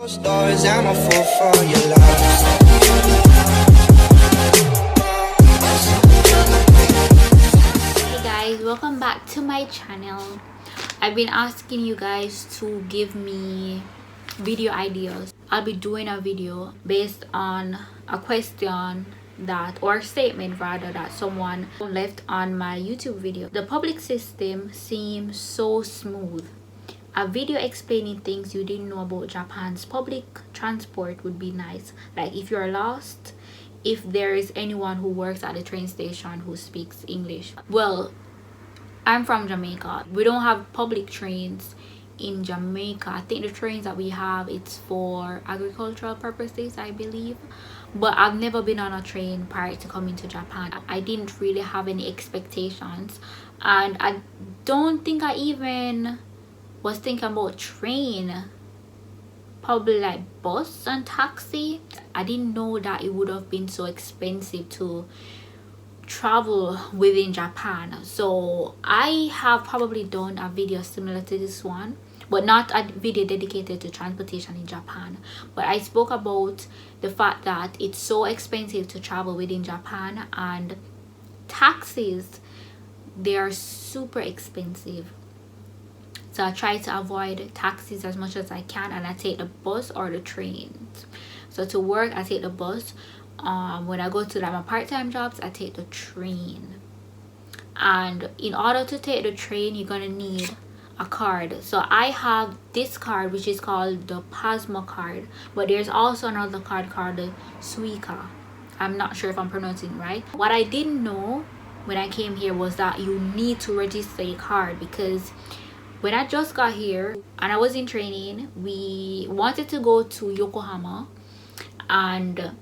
Stars, I'm a fool for your love. Hey guys, welcome back to my channel. I've been asking you guys to give me video ideas. I'll be doing a video based on a question that, or statement rather, that someone left on my YouTube video. The public system seems so smooth. A video explaining things you didn't know about Japan's public transport would be nice. Like if you're lost, if there is anyone who works at the train station who speaks English. Well, I'm from Jamaica. We don't have public trains in Jamaica. I think the trains that we have, it's for agricultural purposes, I believe. But I've never been on a train prior to coming to Japan. I didn't really have any expectations, and I don't think I even was thinking about train. Probably like bus and taxi. I didn't know that it would have been so expensive to travel within Japan. So I have probably done a video similar to this one, but not a video dedicated to transportation in Japan. But I spoke about the fact that it's so expensive to travel within Japan, and taxis, they are super expensive. So I try to avoid taxis as much as I can, and I take the bus or the trains. So to work, I take the bus. When I go to like my part-time jobs, I take the train. And in order to take the train, you're gonna need a card. So I have this card, which is called the Pasmo card, but there's also another card called the Suica. I'm not sure if I'm pronouncing it right. What I didn't know when I came here was that you need to register a card, because when I just got here and I was in training, we wanted to go to Yokohama, and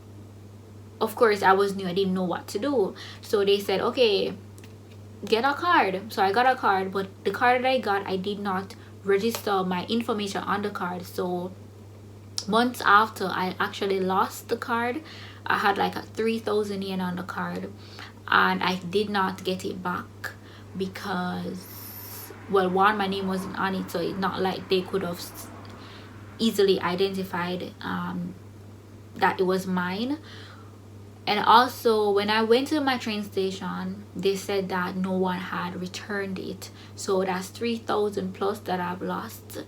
of course I was new, I didn't know what to do. So they said, okay, get a card. So I got a card, but the card that I got, I did not register my information on the card. So months after, I actually lost the card. I had like a 3,000 yen on the card, and I did not get it back because, well, one, my name wasn't on it, so it's not like they could have easily identified that it was mine. And also when I went to my train station, they said that no one had returned it. So that's 3,000 plus that I've lost.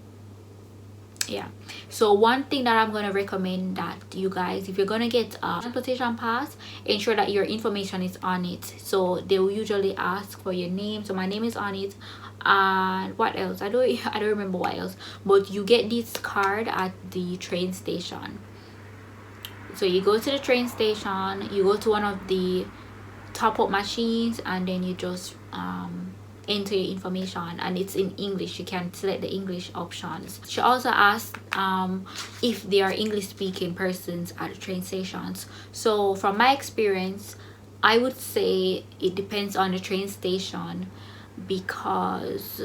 Yeah, so one thing that I'm gonna recommend that you guys, if you're gonna get a transportation pass, ensure that your information is on it. So they will usually ask for your name. So my name is on it, and what else, I don't remember what else. But you get this card at the train station. So you go to the train station, you go to one of the top up machines, and then you just enter your information, and it's in English. You can select the English options. She also asked if there are English speaking persons at the train stations. So from my experience, I would say it depends on the train station, because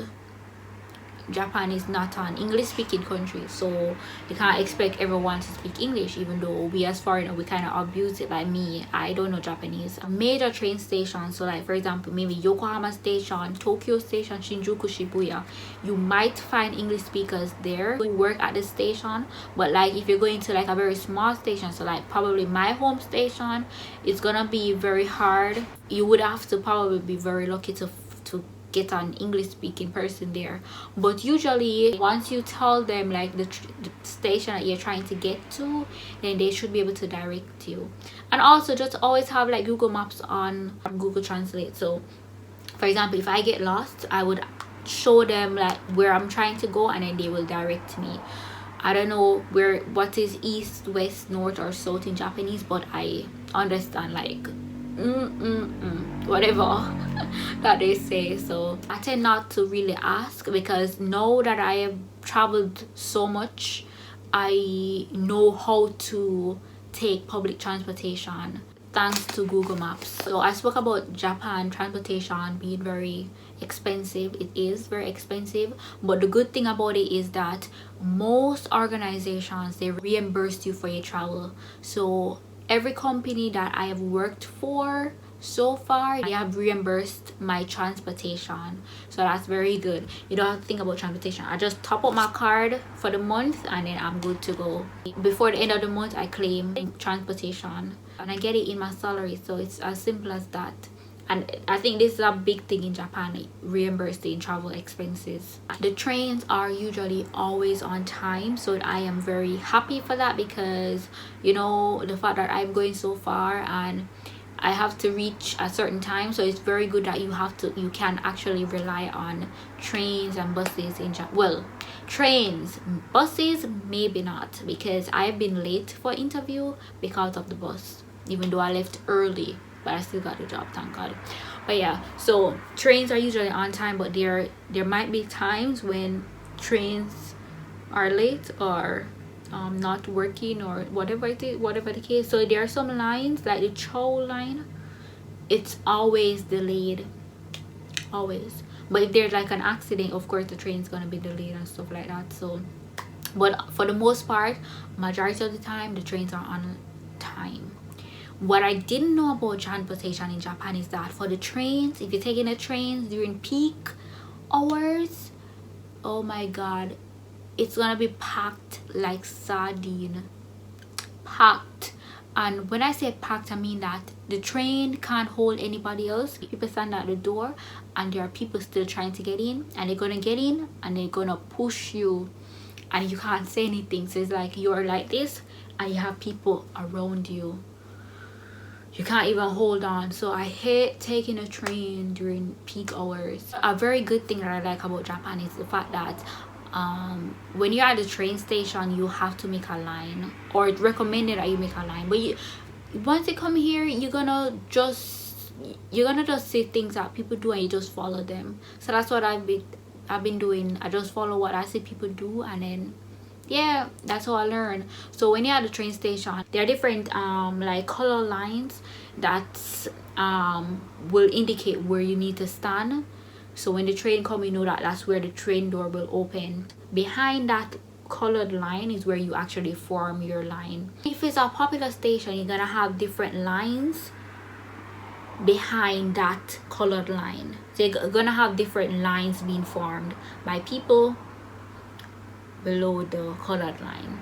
Japan is not an English speaking country, so you can't expect everyone to speak English, even though we as foreigners, we kind of abuse it. Like me, I don't know Japanese. Major train stations, so like for example maybe Yokohama station, Tokyo station, Shinjuku, Shibuya, you might find English speakers there who work at the station. But like if you're going to like a very small station, so like probably my home station, it's gonna be very hard. You would have to probably be very lucky to get an English speaking person there. But usually once you tell them like the station that you're trying to get to, then they should be able to direct you. And also just always have like Google Maps on Google Translate. So for example, if I get lost, I would show them like where I'm trying to go, and then they will direct me. I don't know what is east, west, north or south in Japanese, but I understand like whatever that they say. So I tend not to really ask, because now that I have traveled so much, I know how to take public transportation thanks to Google Maps. So I spoke about Japan transportation being very expensive. It is very expensive, but the good thing about it is that most organizations, they reimburse you for your travel. So every company that I have worked for so far they have reimbursed my transportation, so that's very good. You don't have to think about transportation. I just top up my card for the month and then I'm good to go. Before the end of the month I claim transportation and I get it in my salary, so it's as simple as that. And I think this is a big thing in Japan, reimbursing travel expenses. The trains are usually always on time, so I am very happy for that, because you know, the fact that I'm going so far and I have to reach a certain time, so it's very good that you can actually rely on trains and buses in Japan. Well, trains, buses maybe not, because I've been late for interview because of the bus, even though I left early, but I still got the job, thank God. But yeah, so trains are usually on time, but there might be times when trains are late or not working or whatever it is, whatever the case. So there are some lines like the Chow line, it's always delayed, always. But if there's like an accident, of course the train's gonna be delayed and stuff like that. So but for the most part, majority of the time the trains are on time. What I didn't know about transportation in Japan is that for the trains, if you're taking the trains during peak hours, oh my god, it's gonna be packed like sardine, packed. And when I say packed, I mean that the train can't hold anybody else. People stand at the door and there are people still trying to get in, and they're gonna get in and they're gonna push you and you can't say anything. So it's like you're like this and you have people around you, you can't even hold on. So I hate taking a train during peak hours. A very good thing that I like about Japan is the fact that when you're at the train station, you have to make a line, or it's recommended that you make a line. But once you come here, you're gonna just see things that people do and you just follow them. So that's what I've been doing. I just follow what I see people do, and then yeah, that's how I learn. So when you're at the train station, there are different like color lines that will indicate where you need to stand. So when the train comes, you know that that's where the train door will open. Behind that colored line is where you actually form your line. If it's a popular station, you're gonna have different lines behind that colored line. So you're gonna have different lines being formed by people below the colored line.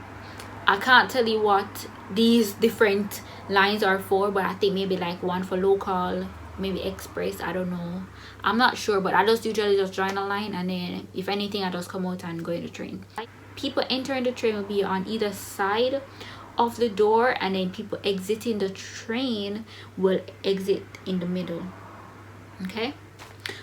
I can't tell you what these different lines are for, but I think maybe like one for local, maybe express, I don't know, I'm not sure. But I just usually just join a line, and then if anything I just come out and go in the train. People entering the train will be on either side of the door, and then people exiting the train will exit in the middle. Okay,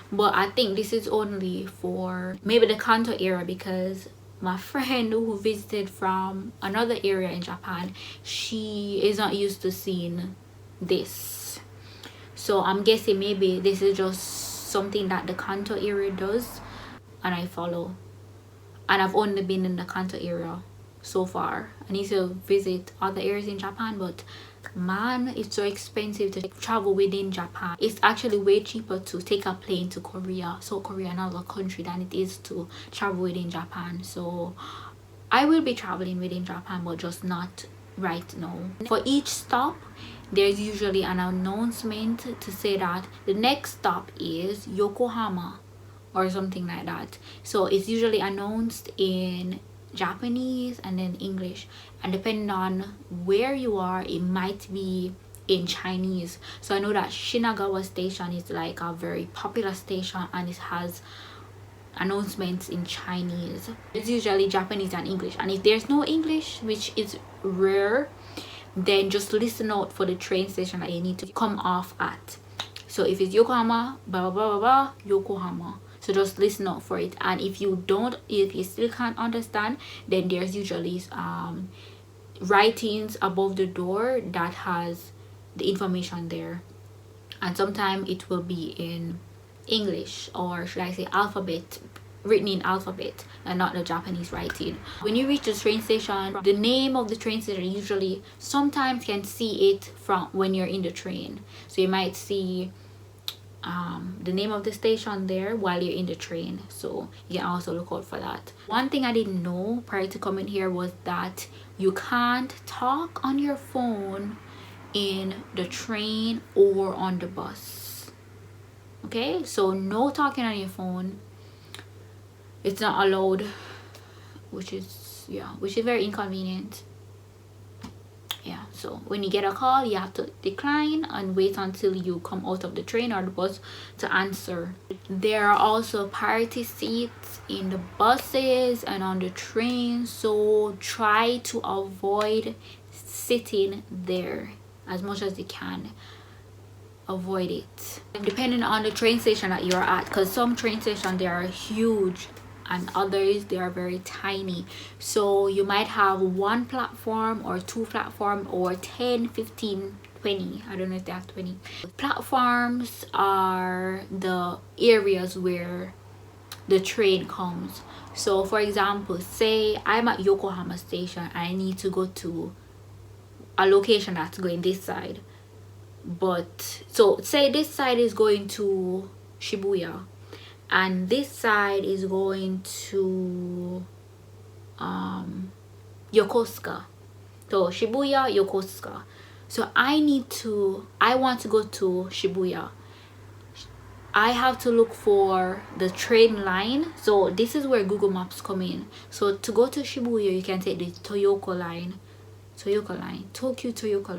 but I think this is only for maybe the Kanto area, because my friend who visited from another area in Japan, she is not used to seeing this. So I'm guessing maybe this is just something that the Kanto area does and I follow. And I've only been in the Kanto area so far. I need to visit other areas in Japan, but man, it's so expensive to travel within Japan. It's actually way cheaper to take a plane to Korea, South Korea, another country, than it is to travel within Japan. So I will be traveling within Japan, but just not right now. For each stop, there's usually an announcement to say that the next stop is Yokohama or something like that. So it's usually announced in Japanese and then English, and depending on where you are, it might be in Chinese. So I know that Shinagawa station is like a very popular station and it has announcements in Chinese. It's usually Japanese and English, and if there's no English, which is rare, then just listen out for the train station that you need to come off at. So if it's Yokohama, blah blah blah blah, blah, Yokohama. So just listen out for it. And if you still can't understand, then there's usually writings above the door that has the information there, and sometimes it will be in English, or should I say alphabet, written in alphabet and not the Japanese writing. When you reach the train station, the name of the train station usually sometimes can see it from when you're in the train. So you might see the name of the station there while you're in the train, so you can also look out for that. One thing I didn't know prior to coming here was that you can't talk on your phone in the train or on the bus. Okay, so no talking on your phone. It's not allowed, which is very inconvenient. Yeah, so when you get a call, you have to decline and wait until you come out of the train or the bus to answer. There are also priority seats in the buses and on the train, so try to avoid sitting there as much as you can. Avoid it, depending on the train station that you're at, because some train stations, they are huge and others they are very tiny. So you might have one platform or two platform or 10, 15, 20. I don't know if they have 20 platforms. Are the areas where the train comes. So for example, say I'm at Yokohama station and I need to go to a location that's going this side, but so say this side is going to Shibuya and this side is going to Yokosuka. So Shibuya, Yokosuka. So I want to go to Shibuya. I have to look for the train line. So this is where Google Maps come in. So to go to Shibuya, you can take the Tokyo Toyoko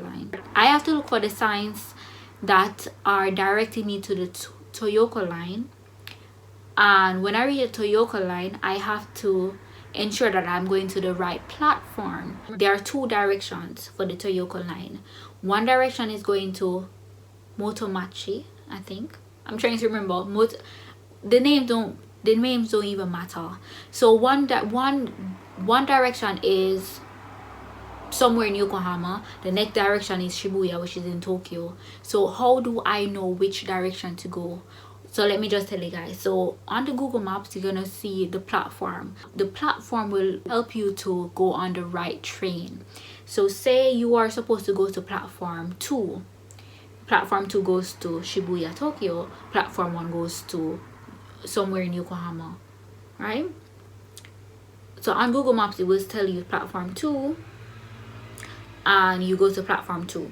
line. I have to look for the signs that are directing me to the Toyoko line, and when I reach the Toyoko line, I have to ensure that I'm going to the right platform. There are two directions for the Toyoko line. One direction is going to Motomachi, I think. I'm trying to remember. The names don't even matter. So one direction is somewhere in Yokohama. The next direction is Shibuya, which is in Tokyo. So how do I know which direction to go? So let me just tell you guys. So on the Google Maps, you're gonna see the platform. The platform will help you to go on the right train. So say you are supposed to go to platform 2. Platform 2 goes to Shibuya, Tokyo. Platform 1 goes to somewhere in Yokohama, right? So on Google Maps, it will tell you platform 2 and you go to platform 2.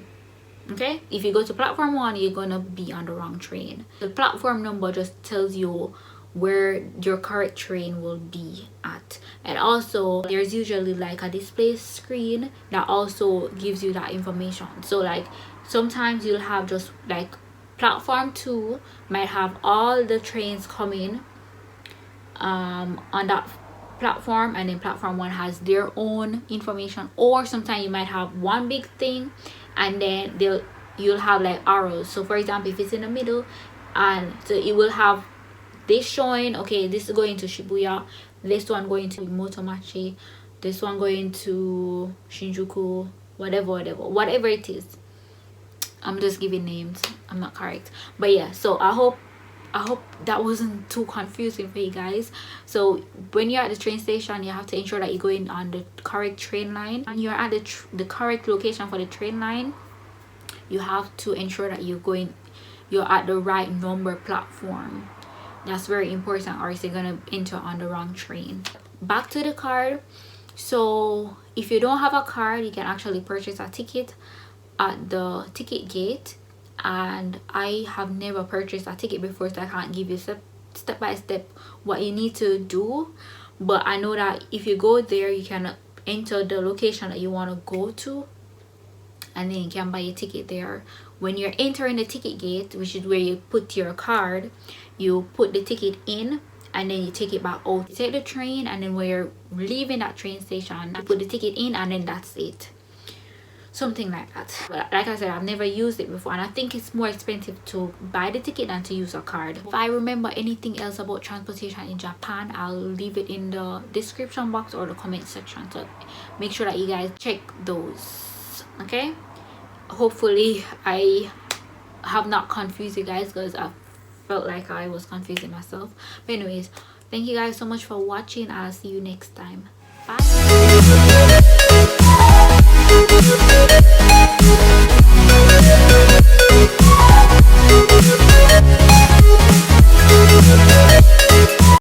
Okay, if you go to platform 1, you're gonna be on the wrong train. The platform number just tells you where your correct train will be at, and also there's usually like a display screen that also gives you that information. So like sometimes you'll have just like platform 2 might have all the trains coming on that platform, and then platform 1 has their own information, or sometimes you might have one big thing and then you'll have like arrows. So for example, if it's in the middle, and so it will have this showing, okay, this is going to Shibuya, this one going to Motomachi, this one going to Shinjuku, whatever it is. I'm just giving names, I'm not correct, but yeah. So I hope that wasn't too confusing for you guys. So when you're at the train station, you have to ensure that you're going on the correct train line, and you're at the correct location for the train line. You have to ensure that you're at the right number platform. That's very important, or else you're gonna enter on the wrong train. Back to the card. So if you don't have a card, you can actually purchase a ticket at the ticket gate, and I have never purchased a ticket before, so I can't give you step by step what you need to do, but I know that if you go there, you can enter the location that you want to go to, and then you can buy a ticket there. When you're entering the ticket gate, which is where you put your card, you put the ticket in and then you take it back out. You take the train, and then when you're leaving that train station, you put the ticket in, and then that's it. Something like that. But like I said, I've never used it before, and I think it's more expensive to buy the ticket than to use a card. If I remember anything else about transportation in Japan, I'll leave it in the description box or the comment section, so make sure that you guys check those. Okay, hopefully I have not confused you guys, because I felt like I was confusing myself. But anyways, thank you guys so much for watching. I'll see you next time. Bye.